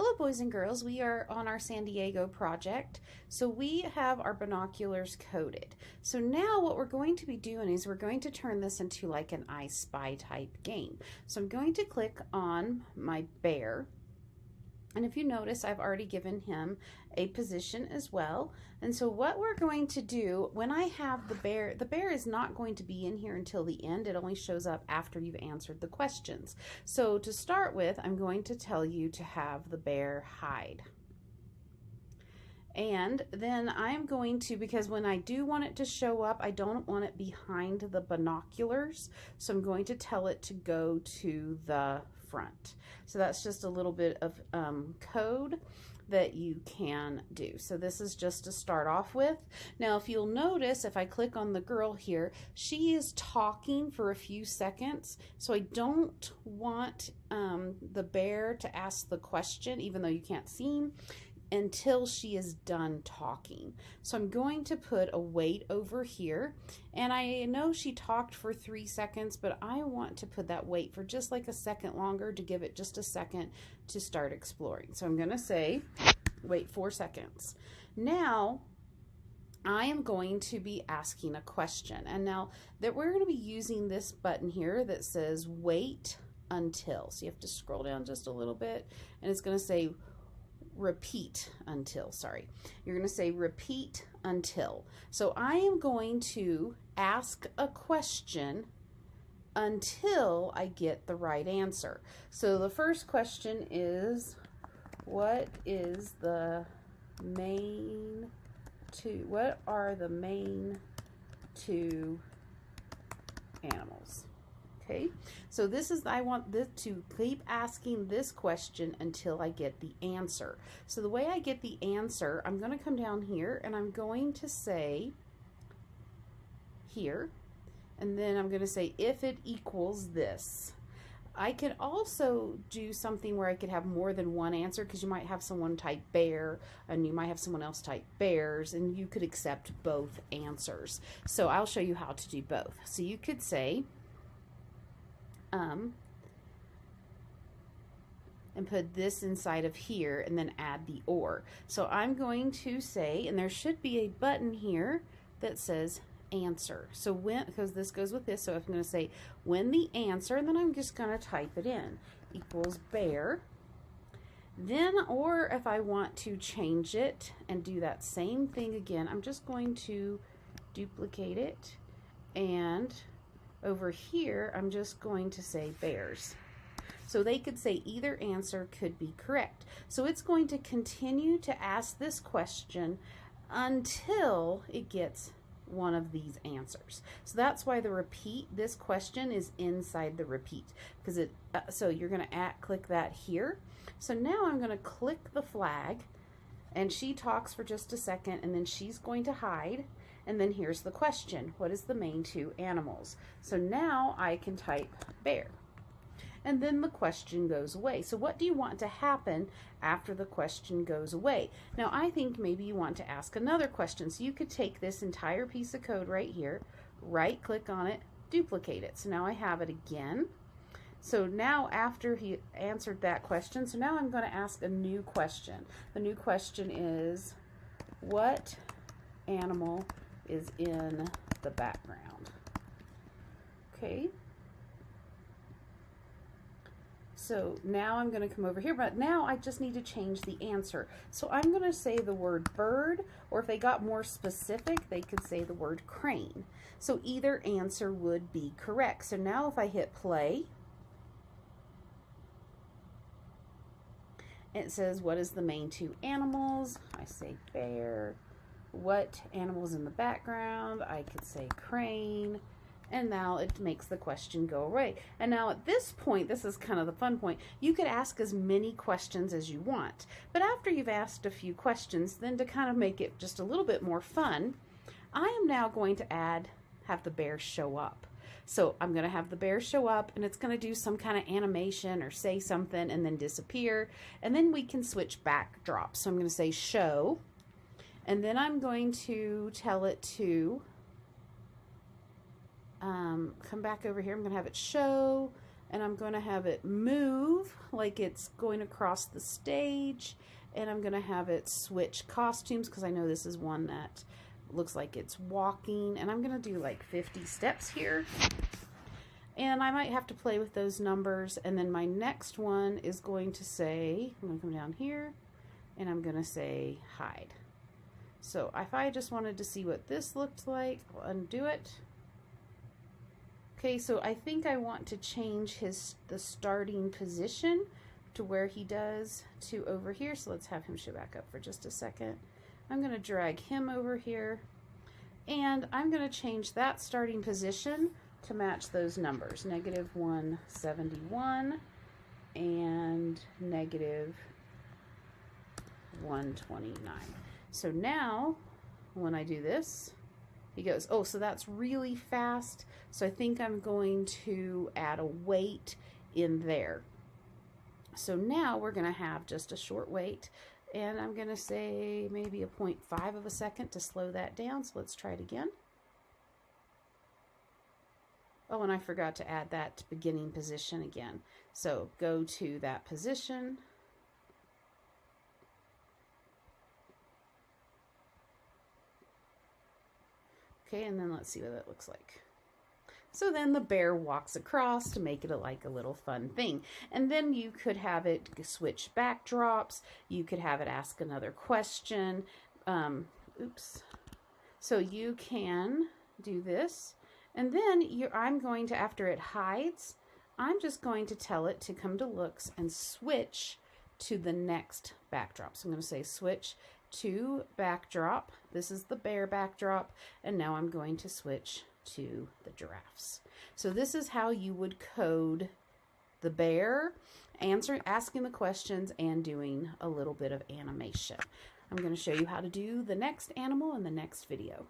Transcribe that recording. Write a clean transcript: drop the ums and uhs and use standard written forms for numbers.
Hello boys and girls, we are on our San Diego project. So we have our binoculars coded. So now what we're going to be doing is we're going to turn this into like an I Spy type game. So I'm going to click on my bear. And if you notice, I've already given him a position as well. And so what we're going to do, when I have the bear is not going to be in here until the end. It only shows up after you've answered the questions. So to start with, I'm going to tell you to have the bear hide. And then I'm going to, because when I do want it to show up, I don't want it behind the binoculars. So I'm going to tell it to go to the front. So that's just a little bit of code that you can do. So this is just to start off with. Now, if you'll notice, if I click on the girl here, she is talking for a few seconds. So I don't want the bear to ask the question, even though you can't see him, until she is done talking. So I'm going to put a wait over here, and I know she talked for 3 seconds, but I want to put that wait for just like a second longer to give it just a second to start exploring. So I'm going to say wait 4 seconds. Now I am going to be asking a question, and now that we're going to be using this button here that says wait until. So you have to scroll down just a little bit, and it's going to say repeat until, sorry. You're going to say repeat until. So I am going to ask a question until I get the right answer. So the first question is, what are the main two animals? Okay, so this is, I want this to keep asking this question until I get the answer. So the way I get the answer, I'm going to come down here and I'm going to say here, and then I'm going to say if it equals this. I could also do something where I could have more than one answer, because you might have someone type bear and you might have someone else type bears, and you could accept both answers. So I'll show you how to do both. So you could say and put this inside of here and then add the or. So I'm going to say, and there should be a button here that says answer. So when, because this goes with this, so if I'm going to say when the answer, and then I'm just going to type it in, equals bear. Then, or if I want to change it and do that same thing again, I'm just going to duplicate it, and over here I'm just going to say bears. So they could say either answer could be correct. So it's going to continue to ask this question until it gets one of these answers. So that's why the repeat, this question is inside the repeat, because it, so you're going to click that here. So now I'm going to click the flag, and she talks for just a second, and then she's going to hide. And then here's the question, what is the main two animals? So now I can type bear. And then the question goes away. So what do you want to happen after the question goes away? Now I think maybe you want to ask another question. So you could take this entire piece of code right here, right click on it, duplicate it. So now I have it again. So now after he answered that question, so now I'm going to ask a new question. The new question is, what animal is in the background? Okay. So now I'm going to come over here, but now I just need to change the answer. So I'm going to say the word bird, or if they got more specific, they could say the word crane. So either answer would be correct. So now if I hit play, it says, what is the main two animals? I say bear. What animals in the background? I could say crane. And now it makes the question go away. And now at this point, this is kind of the fun point, you could ask as many questions as you want. But after you've asked a few questions, then to kind of make it just a little bit more fun, I am now going to have the bear show up. So I'm going to have the bear show up, and it's going to do some kind of animation or say something and then disappear. And then we can switch backdrops. So I'm going to say show, and then I'm going to tell it to come back over here. I'm going to have it show and I'm going to have it move like it's going across the stage, and I'm going to have it switch costumes because I know this is one that looks like it's walking, and I'm going to do like 50 steps here. And I might have to play with those numbers, and then my next one is going to say, I'm going to come down here, and I'm going to say hide. So if I just wanted to see what this looked like, I'll undo it. Okay, so I think I want to change the starting position to where he does to over here. So let's have him show back up for just a second. I'm going to drag him over here, and I'm going to change that starting position to match those numbers, negative 171 and negative 129. So now when I do this, he goes, oh, so that's really fast. So I think I'm going to add a wait in there. So now we're going to have just a short wait, and I'm going to say maybe a 0.5 of a second to slow that down. So let's try it again. Oh, and I forgot to add that beginning position again. So go to that position. Okay, and then let's see what that looks like. So then the bear walks across to make it like a little fun thing. And then you could have it switch backdrops. You could have it ask another question. Oops. So you can do this. And then I'm going to, after it hides, I'm just going to tell it to come to looks and switch to the next backdrop. So I'm going to say switch to backdrop. This is the bear backdrop, and now I'm going to switch to the giraffes. So this is how you would code the bear, asking the questions, and doing a little bit of animation. I'm going to show you how to do the next animal in the next video.